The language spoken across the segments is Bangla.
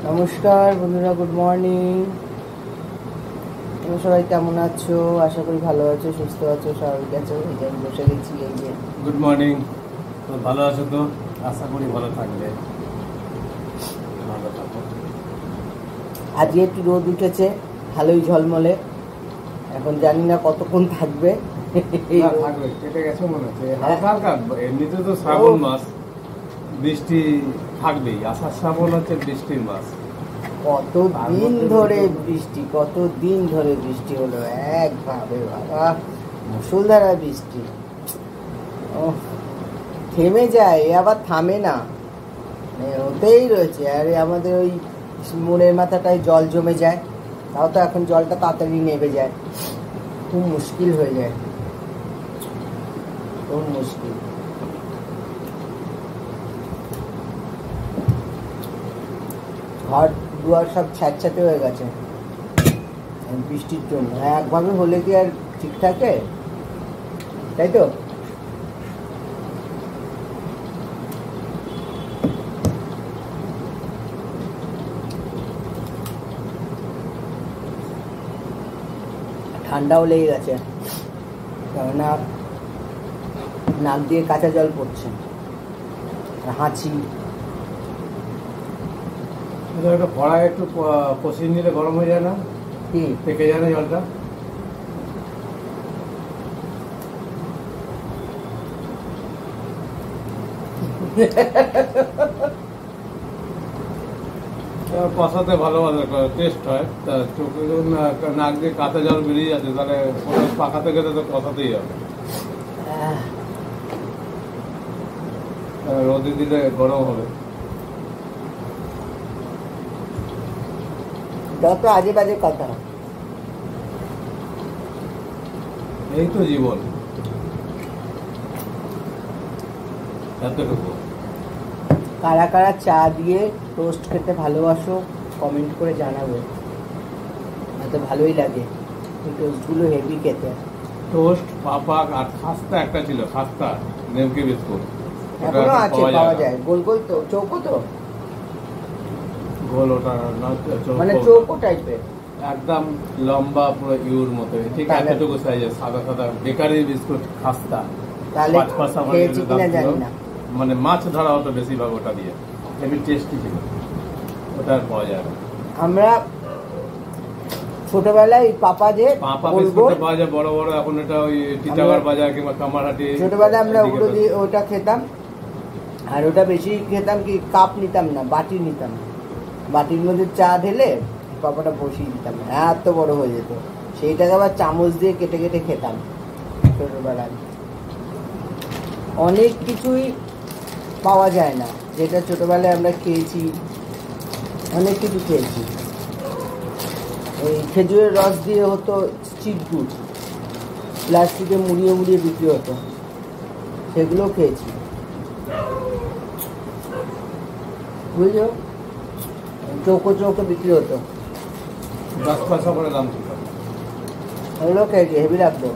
নমস্কার বন্ধুরা, গুড মর্নিং। তোমরা সবাই কেমন আছো? আশা করি ভালো আছো, সুস্থ আছো, স্বাভাবিক আছো। এই যে আমি বসে গেছি, এই যে গুড মর্নিং। তো ভালো আছো তো? আশা করি ভালো থাকবে। ভালো থাকো। আজকে একটু রোদ উঠেছে, ভালোই ঝলমলে। এখন জানি না কতক্ষণ থাকবে। থাকবে, কেটে গেছে মনে হচ্ছে। হালকা হালকা, এমনিতে তো শ্রাবণ মাস, বৃষ্টি থাকবেই। আষাঢ় শ্রাবণ হচ্ছে বৃষ্টির মাস। কতদিন ধরে বৃষ্টি হলো একভাবে, বাবা মুষলধারা বৃষ্টি। থেমে যায়, আবার থামে না, হতেই রয়েছে। আর আমাদের ওই মোড়ের মাথাটায় জল জমে যায়, তাও তো এখন জলটা তাড়াতাড়ি নেমে যায়, খুব মুশকিল হয়ে যায়, খুব মুশকিল। ঘর দুয়ার সব ছ্যাঁচড়াতে হয়ে গেছে বৃষ্টির জন্য। একভাবে হলে কি আর ঠিক থাকে? তাই তো। ঠান্ডাও লেগে গেছে, কেননা নাক দিয়ে কাঁচা জল পড়ছে, হাঁচি। কড়াই একটু কষিয়ে নিলে গরম হয়ে যায় না? কি পেকে যায় না জলটা? কষাতে ভালো টেস্ট হয়। তা চোখে যখন নাক দিয়ে কাঁচা জল বেরিয়ে যাচ্ছে, তাহলে পাকাতে গেলে তো কষাতেই হবে। রোদে দিলে গরম হবে। যত আজে বাজে কথা। এই তো জীবন, এতটুকু। কারা কারা চা দিয়ে টোস্ট খেতে ভালোবাসো কমেন্ট করে জানাবে, এত ভালোই লাগে এই টোস্টগুলো, হেভি খেতে। টোস্ট, পাপাক আর খাস্তা একটা ছিল, খাস্তা নেমকি বিস্কুট এখনো আছে, পাওয়া যায়। গোল গোল তো, চৌকো তো, গোল ওটা মানে চৌকো টাইপের, একদম লম্বা, পুরো ইউর মতো, ঠিক এতটুকু সাইজের, সাদা সাদা বেকারি বিস্কুট খাস্তা। তাহলে খেয়েছি কিনা জানি না। মানে মাছ ধরা হতো বেশিরভাগ ওটা দিয়ে, হেভি টেস্টি ছিল। ওটা আর পাওয়া যায় না। আমরা ছোটবেলায় পাপা যে পাপা বিস্কুট পাওয়া যায় বড় বড়, এখন এটা ওই টিটাগড় বাজার কিংবা কামারহাটি। ছোটবেলায় আমরা ওগুলো দিয়ে ওটা খেতাম। আর ওটা বেশি খেতাম কি, কাপ নিতাম না, বাটি নিতাম। বাটির মধ্যে চা ঢেলে পাপাটা বসিয়ে দিতাম, এত বড় হয়ে যেত। সেইটাকে আবার চামচ দিয়ে কেটে কেটে খেতাম ছোটবেলায়। অনেক কিছুই পাওয়া যায় না যেটা ছোটবেলায় আমরা খেয়েছি, অনেক কিছু খেয়েছি। এই খেজুরের রস দিয়ে হতো স্ট্রিট ফুড, প্লাস্টিকে মুড়িয়ে মুড়িয়ে বিক্রি হতো, সেগুলো খেয়েছি, বুঝলো? চৌকো চৌকো বিক্রি হতো, 10 পয়সা করে দাম ছিল। ওগুলো খেয়েছি, হেভি লাগতো।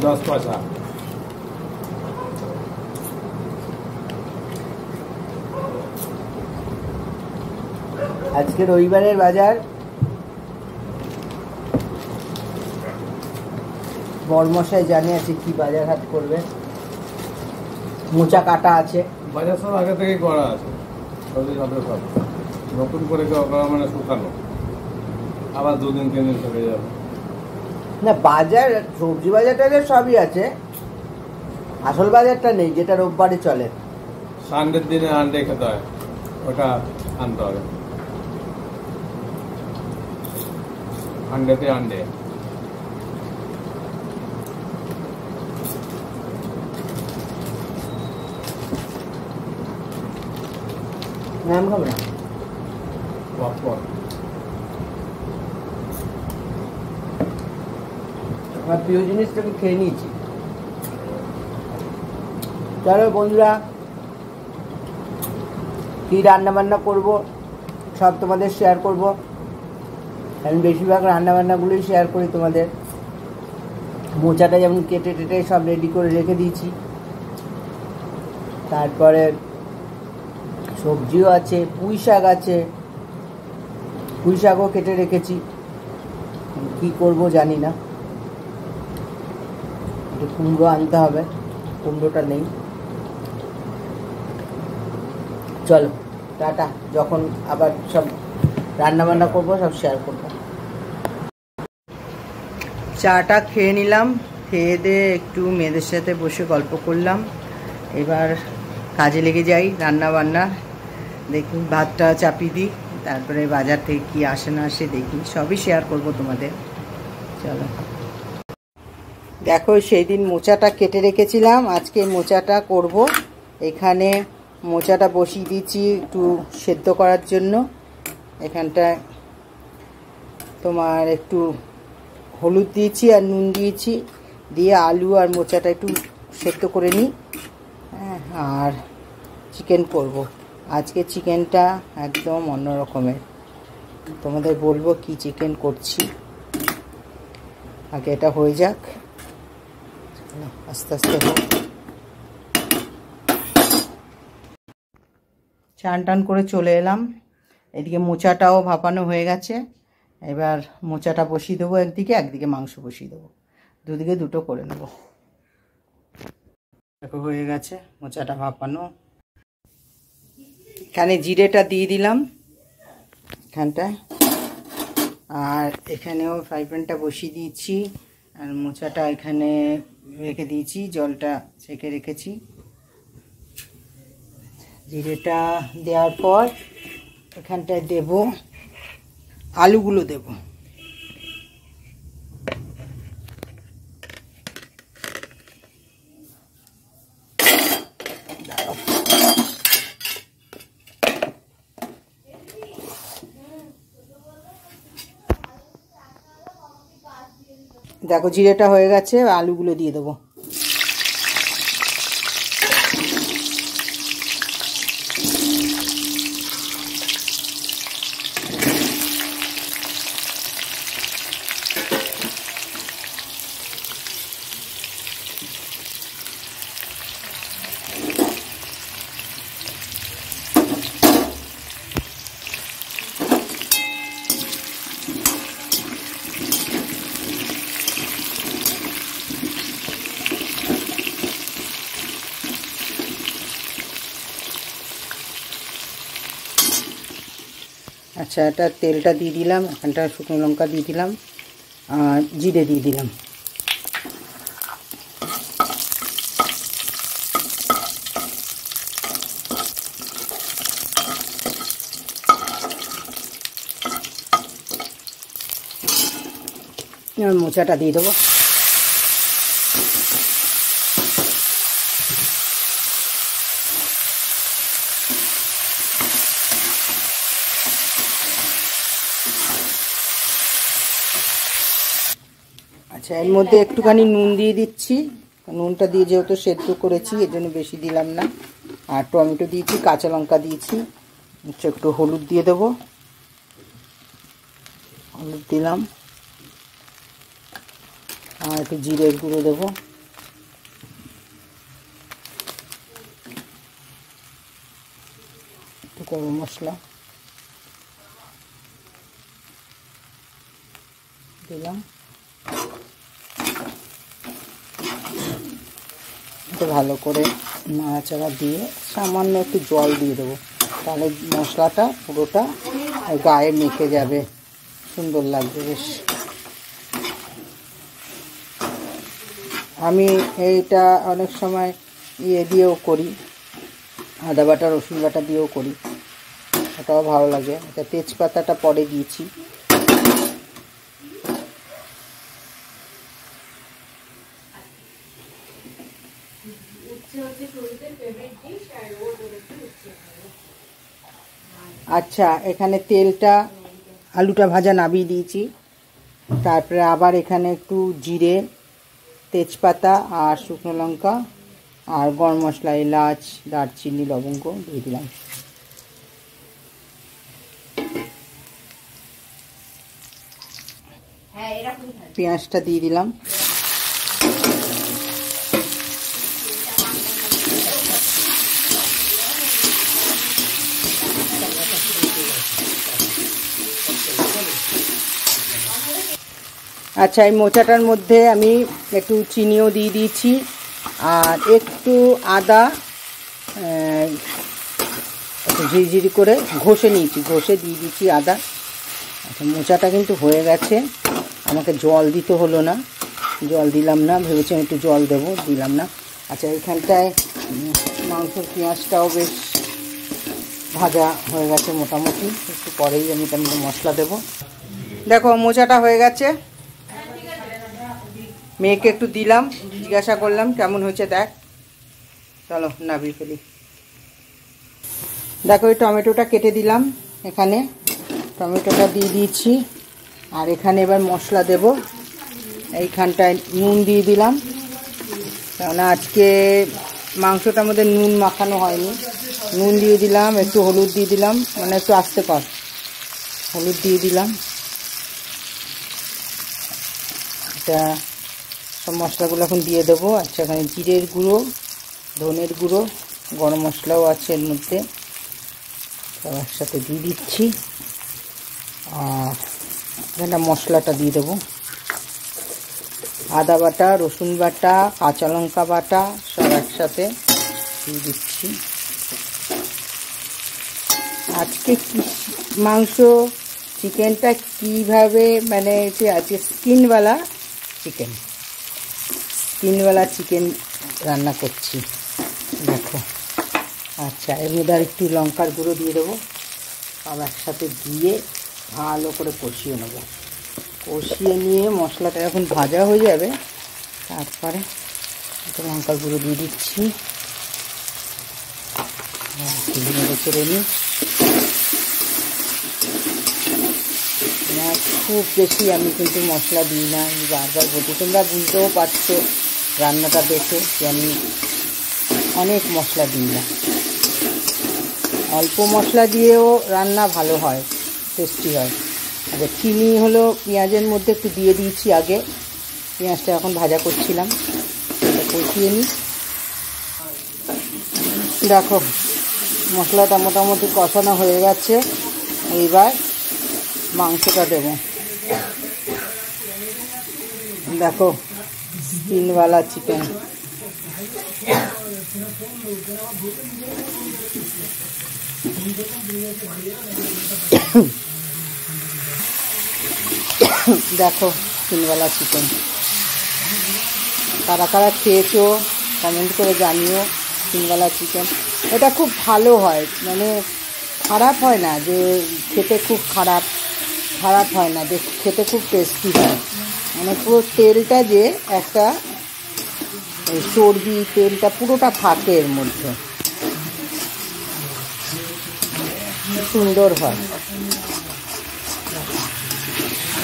10 পয়সা। আজকে রবিবারের বাজার, বড়মশাই জানে আছে কি বাজার হাট করবে। মোচা কাটা আছে, বাজার সব আগে থেকেই করা আছে, সব নতুন করে করা মানে শুকানো, আবার 2-3 দিন থেকে যাবে না। বাজার, সবজি বাজার টাজার সবই আছে, আসল বাজারটা নেই যেটা রোববারে চলে। সানডের দিনে আন্ডে খেতে হয়, ওটা আনতে হবে। আন্ডেতে আন্ডে নাম খাবো না, পপকর্ন। আমার প্রিয় জিনিসটাকে খেয়ে নিয়েছি। চলো বন্ধুরা, কী রান্নাবান্না করবো সব তোমাদের শেয়ার করব। আমি বেশিরভাগ রান্নাবান্নাগুলোই শেয়ার করি তোমাদের। মোচাটা যেমন কেটে টেটে সব রেডি করে রেখে দিয়েছি। তারপরে সবজিও আছে, পুঁই শাক আছে, পুঁই শাকও কেটে রেখেছি। কি করব জানি না, একটু কুমড়ো আনতে হবে, কুমড়োটা নেই। চলো টাটা, যখন আবার সব রান্না বান্না করবো সব শেয়ার করবো। চাটা খেয়ে নিলাম, খেয়ে দিয়ে একটু মেয়েদের সাথে বসে গল্প করলাম। এবার কাজে লেগে যাই, রান্না বান্না দেখি, ভাতটা চাপিয়ে দিই, তারপরে বাজার থেকে কি আসে না আসে দেখি, সবই শেয়ার করব তোমাদের। চলো দেখো, সেই দিন মোচাটা কেটে রেখেছিলাম, আজকে মোচাটা করব। এখানে মোচাটা বসিয়ে দিচ্ছি একটু সেদ্ধ করার জন্য। এখানটায় তোমার একটু হলুদ দিয়েছি আর নুন দিয়েছি, দিয়ে আলু আর মোচাটা একটু সেদ্ধ করে নিই। হ্যাঁ, আর চিকেন করব আজকে। চিকেনটা একদম অন্য রকমের, তোমাদের বলবো কি চিকেন করছি। আগে এটা হয়ে যাক, আস্তে আস্তে হোক। চান টান করে চলে এলাম, এদিকে মোচাটাও ভাপানো হয়ে গেছে। এবার মোচাটা বসিয়ে দেবো একদিকে, একদিকে মাংস বসিয়ে দেবো, দুদিকে দুটো করে নেব। দেখো হয়ে গেছে মোচাটা ভাপানো। এখানে জিরেটা দিয়ে দিলাম এখানটায়, আর এখানেও ফ্রাই প্যানটা বসিয়ে দিয়েছি, আর মোচাটা এখানে রেখে দিয়েছি, জলটা ছেঁকে রেখেছি। জিরেটা দেওয়ার পর এখানটায় দেব আলুগুলো দেব। দেখো জিরেটা হয়ে গেছে, আলুগুলো দিয়ে দেবো। আচ্ছা, এটা তেলটা দিয়ে দিলাম, এখানটা শুকনো লঙ্কা দিয়ে দিলাম, আর জিরে দিয়ে দিলাম। মোচাটা দিয়ে দেবো। আচ্ছা, এর মধ্যে একটুখানি নুন দিয়ে দিচ্ছি, নুনটা দিয়ে যেহেতু সেদ্ধ করেছি এর জন্য বেশি দিলাম না। আর টমেটো দিয়েছি, কাঁচা লঙ্কা দিয়েছি, একটু হলুদ দিয়ে দেবো, হলুদ দিলাম, আর একটু জিরের গুঁড়ো দেবো, একটু গরম মশলা দিলাম। একটু ভালো করে নাড়াচাড়া দিয়ে সামান্য একটু জল দিয়ে দেবো, তাহলে মশলাটা পুরোটা গায়ে মেখে যাবে, সুন্দর লাগবে বেশ। আমি এইটা অনেক সময় ইয়ে দিয়েও করি, আদা বাটা রসুন বাটা দিয়েও করি, ওটাও ভালো লাগে। এটা তেজপাতাটা পরে দিয়েছি। আচ্ছা, এখানে তেলটা, আলুটা ভাজা নামিয়ে দিয়েছি, তারপরে আবার এখানে একটু জিরে, তেজপাতা আর শুকনো লঙ্কা আর গরম মশলা, এলাচ, দারচিনি, লবঙ্গ দিয়ে দিলাম। পেঁয়াজটা দিয়ে দিলাম। আচ্ছা, এই মোচাটার মধ্যে আমি একটু চিনিও দিয়ে দিয়েছি, আর একটু আদা একটু ঝিরিঝিরি করে ঘষে নিয়েছি, ঘষে দিয়ে দিচ্ছি আদা। আচ্ছা, মোচাটা কিন্তু হয়ে গেছে, আমাকে জল দিতে হলো না, জল দিলাম না, ভেবেছিলাম একটু জল দেবো, দিলাম না। আচ্ছা, এইখানটায় মাংসের পেঁয়াজটাও বেশ ভাজা হয়ে গেছে মোটামুটি, একটু পরেই আমি তার মধ্যে মশলা দেবো। দেখো মোচাটা হয়ে গেছে, মেয়েকে একটু দিলাম, জিজ্ঞাসা করলাম কেমন হয়েছে দেখ, চলো নাবিয়ে ফেলি। দেখো এই টমেটোটা কেটে দিলাম, এখানে টমেটোটা দিয়ে দিয়েছি, আর এখানে এবার মশলা দেব। এইখানটায় নুন দিয়ে দিলাম, কেননা আজকে মাংসটার মধ্যে নুন মাখানো হয়নি। নুন দিয়ে দিলাম, একটু হলুদ দিয়ে দিলাম, মানে একটু আস্তে কর, হলুদ দিয়ে দিলাম। এটা সব মশলাগুলো এখন দিয়ে দেবো। আচ্ছা, এখানে জিরের গুঁড়ো, ধনের গুঁড়ো, গরম মশলাও আছে এর মধ্যে, সব একসাথে দিয়ে দিচ্ছি। আর এখানে মশলাটা দিয়ে দেবো, আদা বাটা, রসুন বাটা, কাঁচা লঙ্কা বাটা সব একসাথে দিয়ে দিচ্ছি। আজকে মাংস চিকেনটা কীভাবে, মানে আজকে স্কিনওয়ালা চিকেন রান্না করছি দেখো। আচ্ছা, এর মধ্যে আর একটু লঙ্কার গুঁড়ো দিয়ে দেবো, সব একসাথে দিয়ে ভালো করে কষিয়ে নেব। কষিয়ে নিয়ে মশলাটা যখন ভাজা হয়ে যাবে, তারপরে একটু লঙ্কার গুঁড়ো দিয়ে দিচ্ছি, ছেড়ে নিই। খুব বেশি আমি কিন্তু মশলা দিই না, আমি বারবার বলছি, তোমরা বুঝতেও পারছো রান্নাটা দেখে যে আমি অনেক মশলা দিই না। অল্প মশলা দিয়েও রান্না ভালো হয়, টেস্টি হয়। আচ্ছা, চিনি হলো পেঁয়াজের মধ্যে একটু দিয়ে দিয়েছি আগে, পেঁয়াজটা এখন ভাজা করছিলাম, এটা কষিয়ে নিই। দেখো মশলাটা মোটামুটি কষানো হয়ে গেছে, এইবার মাংসটা দেবো। দেখো স্কিনওয়ালা চিকেন, দেখো স্কিনওয়ালা চিকেন। কারা কারা খেয়েছো কমেন্ট করে জানিও। স্কিনওয়ালা চিকেন এটা খুব ভালো হয়, মানে খারাপ হয় না, যে খেতে খুব খারাপ হয় না, যে খেতে খুব টেস্টি হয়। মানে পুরো তেলটা যে একটা চর্বি, তেলটা পুরোটা থাকে এর মধ্যে, সুন্দর হয়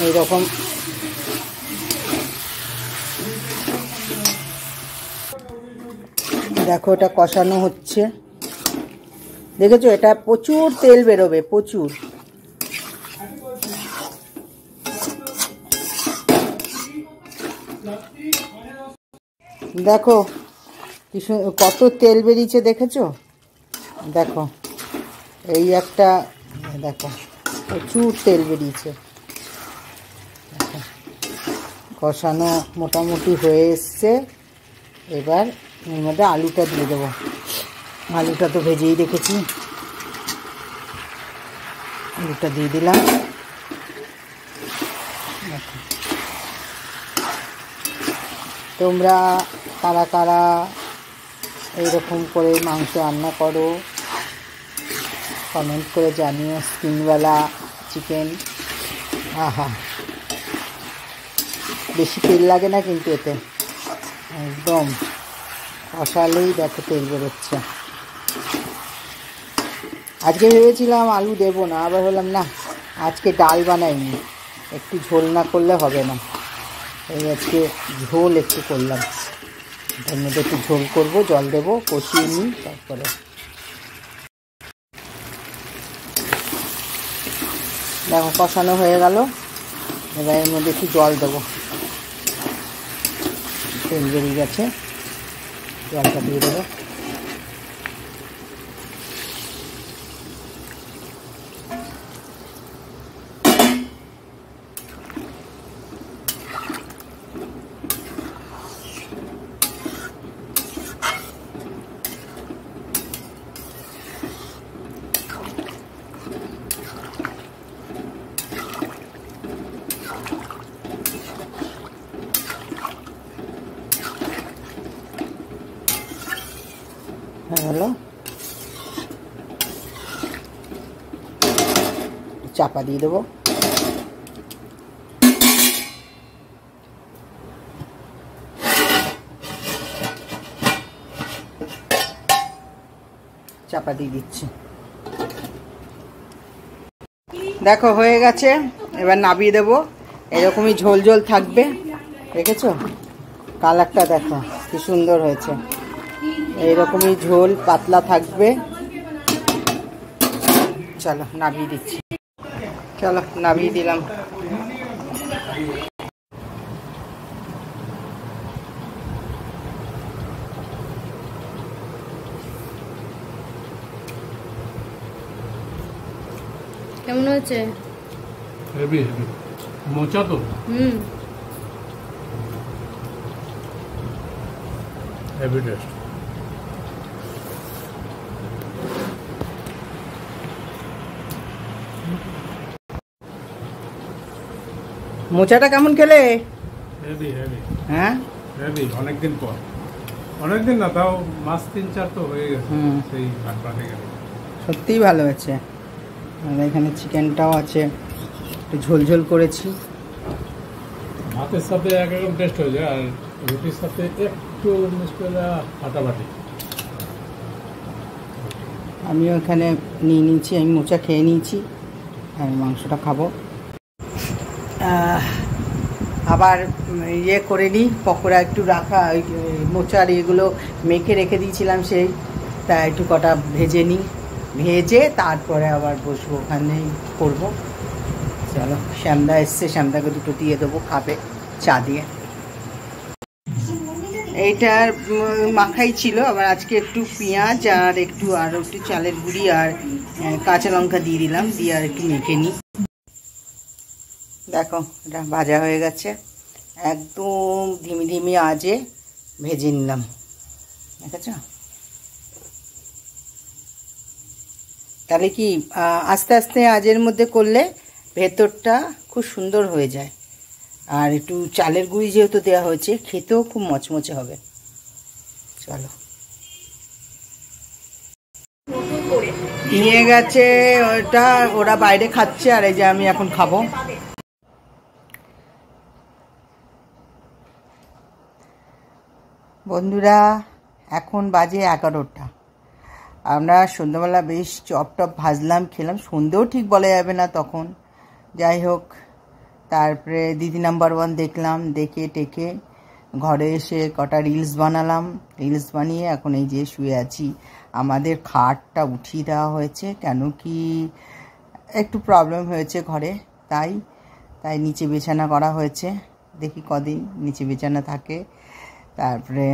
এইরকম। দেখো এটা কষানো হচ্ছে, দেখেছো এটা প্রচুর তেল বেরোবে, প্রচুর। দেখো কত তেল বেরিয়েছে দেখেছো, দেখো এই একটা, দেখো প্রচুর তেল বেরিয়েছে। কষানো মোটামুটি হয়ে এসছে, এবার এর মধ্যে আলুটা দিয়ে দেবো। আলুটা তো ভেজেই রেখেছি, আলুটা দিয়ে দিলাম। তোমরা কারা কারা এইরকম করে মাংস রান্না করো কমেন্ট করে জানিও। স্কিনওয়ালা চিকেন, আহা, বেশি তেল লাগে না কিন্তু এতে, একদম কষালেই দেখো তেল বেরোচ্ছে। আজকে ভেবেছিলাম আলু দেবো না, আবার বললাম না, আজকে ডাল বানাইনি, একটু ঝোল না করলে হবে না, এই আজকে ঝোল একটু করলাম। এর মধ্যে একটু ঝোল করবো, জল দেবো, কষিয়ে নিই, তারপরে দেখো কষানো হয়ে গেল। এবার এর মধ্যে একটু জল দেবো, তেল বেরিয়ে গেছে, জলটা দিয়ে দেবো। হলো, চাপা দিয়ে দেবো। চাপা দিয়ে দিচ্ছি। দেখো হয়ে গেছে, এবার নামিয়ে দেবো। এরকমই ঝোল ঝোল থাকবে, দেখেছো কালারটা দেখো কি সুন্দর হয়েছে। এইরকমই ঝোল পাতলা থাকবে। চলো নামিয়ে দিচ্ছি, চলো নামিয়ে দিলাম। কেমন হয়েছে? হেভি হেভি মোচা তো। Heavy taste. মোচাটা কেমন খেলে? Heavy heavy. হ্যাঁ হেভি, অনেকদিন পর, অনেকদিন না তাও মাস 3-4 তো হয়ে গেছে সেই হাটপাটে গেলে। সত্যিই ভালো হয়েছে। আর এখানে চিকেনটাও আছে, একটু ঝোল ঝোল করেছি। ভাতের সাথে একরকম টেস্ট হয়ে যায়, আর রুটির সাথে একটু মিষ্টিটা ফাটাফাটি। আমিও এখানে নিয়ে নিয়েছি, আমি মোচা খেয়ে নিয়েছি, আর মাংসটা খাবো। আবার ইয়ে করে নিই, পকোড়া একটু রাখা, ওই মোচার এগুলো মেখে রেখে দিয়েছিলাম, সেই তা একটু কটা ভেজে নিই, ভেজে তারপরে আবার বসবো, ওখানেই করবো। চলো, শ্যামদা এসছে, শ্যামদাকে দুটো দিয়ে দেবো, খাবে চা দিয়ে। এইটার মাখাই ছিল, আবার আজকে একটু পেঁয়াজ আর একটু চালের গুঁড়ি আর কাঁচা লঙ্কা দিয়ে দিলাম, দিয়ে আর একটু মেখে নিই। দেখো এটা ভাজা হয়ে গেছে, একদম ধিমি ধিমি আঁচে ভেজে নিলাম, দেখেছ? তাহলে কি আস্তে আস্তে আঁচের মধ্যে করলে ভেতরটা খুব সুন্দর হয়ে যায়, আর একটু চালের গুঁড়ি যেহেতু দেওয়া হয়েছে, খেতেও খুব মচমচে হবে। চলো, নিয়ে গেছে ওটা, ওরা বাইরে খাচ্ছে, আর এই যে আমি এখন খাবো। বন্ধুরা এখন বাজে 11টা। আমরা সন্ধ্যাবেলা বেশ চপ টপ ভাজলাম, খেলাম, সন্ধ্যেও ঠিক বলা যাবে না তখন, যাই হোক। তারপরে দিদি নাম্বার 1 দেখলাম, দেখে টেকে ঘরে এসে কটা রিলস বানালাম, রিলস বানিয়ে এখন এই যে শুয়ে আছি। আমাদের খাটটা উঠিয়ে দেওয়া হয়েছে, কেন কি একটু প্রবলেম হয়েছে ঘরে, তাই নিচে বিছানা করা হয়েছে। দেখি কদিন নিচে বিছানা থাকে। তারপরে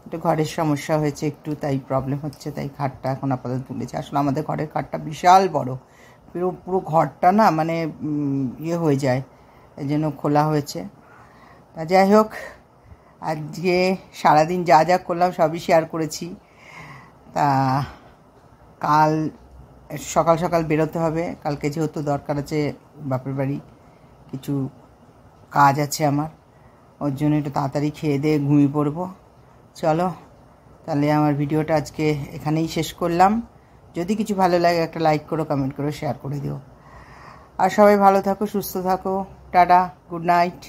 একটু ঘরের সমস্যা হয়েছে একটু, তাই প্রবলেম হচ্ছে, তাই খাটটা এখন আপাতত তুলেছে। আসলে আমাদের ঘরের খাটটা বিশাল বড়, পুরো ঘরটা না মানে ইয়ে হয়ে যায়, এই জন্য খোলা হয়েছে। তা যাই হোক, আজকে সারাদিন যা যা করলাম সবই শেয়ার করেছি। তা কাল সকাল সকাল বেরোতে হবে, কালকে যেহেতু দরকার আছে বাপের বাড়ি, কিছু কাজ আছে আমার, ওর জন্য একটু তাড়াতাড়ি খেয়ে দিয়ে ঘুমিয়ে পড়বো। চলো তাহলে আমার ভিডিওটা আজকে এখানেই শেষ করলাম। যদি কিছু ভালো লাগে একটা লাইক করো, কমেন্ট করো, শেয়ার করে দিও। আর সবাই ভালো থাকো, সুস্থ থাকো। Tata, good night.